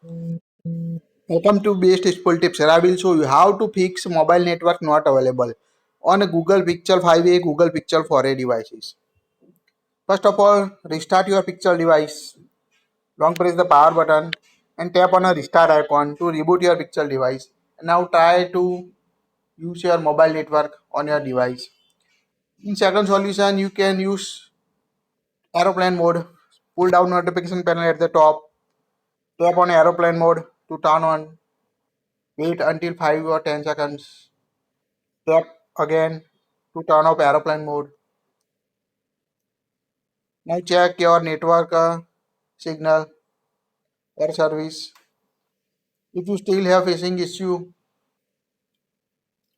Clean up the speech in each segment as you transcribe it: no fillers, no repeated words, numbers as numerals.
Welcome to Bestful Tips. Here I will show you how to fix mobile network not available on a Google Pixel 5a, Google Pixel 4a devices. First of all, restart your Pixel device. Long press the power button and tap on a restart icon to reboot your Pixel device. Now try to use your mobile network on your device. In second solution, you can use aeroplane mode. Pull down notification panel at the top. Tap on aeroplane mode to turn on. Wait until 5 or 10 seconds. Tap again to turn off aeroplane mode. Now check your network signal or service. If you still have facing issue,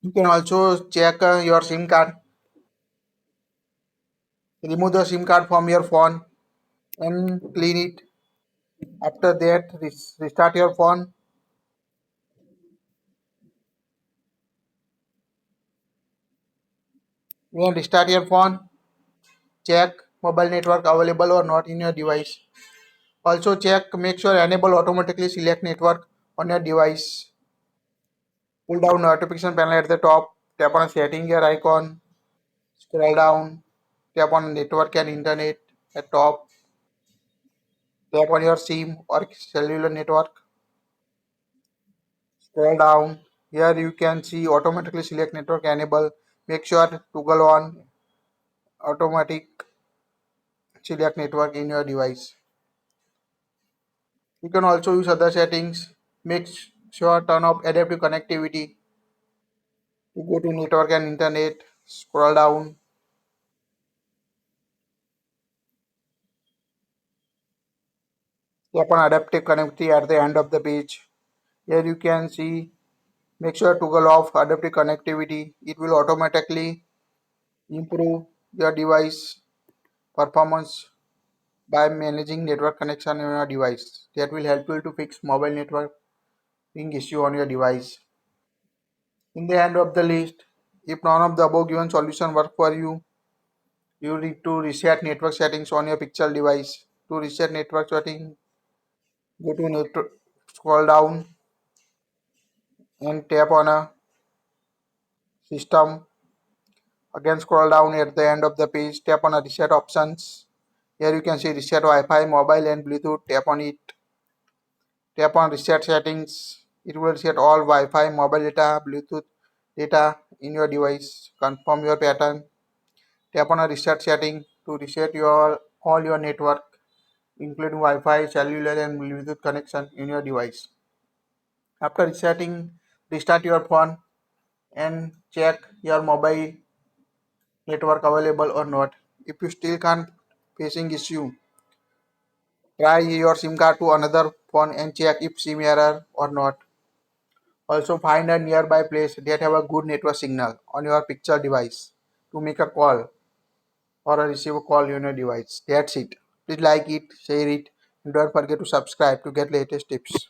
you can also check your SIM card. Remove the SIM card from your phone and clean it. After that, restart your phone. When restart your phone, check mobile network available or not in your device. Also check, make sure enable automatically select network on your device. Pull down notification panel at the top, tap on setting gear icon, scroll down, tap on network and internet at top, tap on your SIM or cellular network, scroll down. Here you can see automatically select network enable. Make sure toggle on automatic select network in your device. You can also use other settings. Make sure turn off adaptive connectivity. To go to network and internet, scroll down, tap on adaptive connectivity at the end of the page. Here you can see, make sure toggle off adaptive connectivity. It will automatically improve your device performance by managing network connection on your device. That will help you to fix mobile networking issue on your device. In the end of the list, if none of the above given solution work for you, you need to reset network settings on your Pixel device. To reset network setting, go to network, scroll down and tap on a system. Again scroll down at the end of the page, tap on a reset options. Here you can see reset Wi-Fi, mobile and Bluetooth. Tap on it. Tap on reset settings. It will reset all Wi-Fi, mobile data, Bluetooth data in your device. Confirm your pattern. Tap on a reset setting to reset your all your network, including Wi-Fi, cellular and Bluetooth connection in your device. After resetting, restart your phone and check your mobile network available or not. If you still can't facing issue, try your SIM card to another phone and check if SIM error or not. Also find a nearby place that have a good network signal on your Pixel device to make a call or receive a call on your device. That's it. Please like it, share it, and don't forget to subscribe to get latest tips.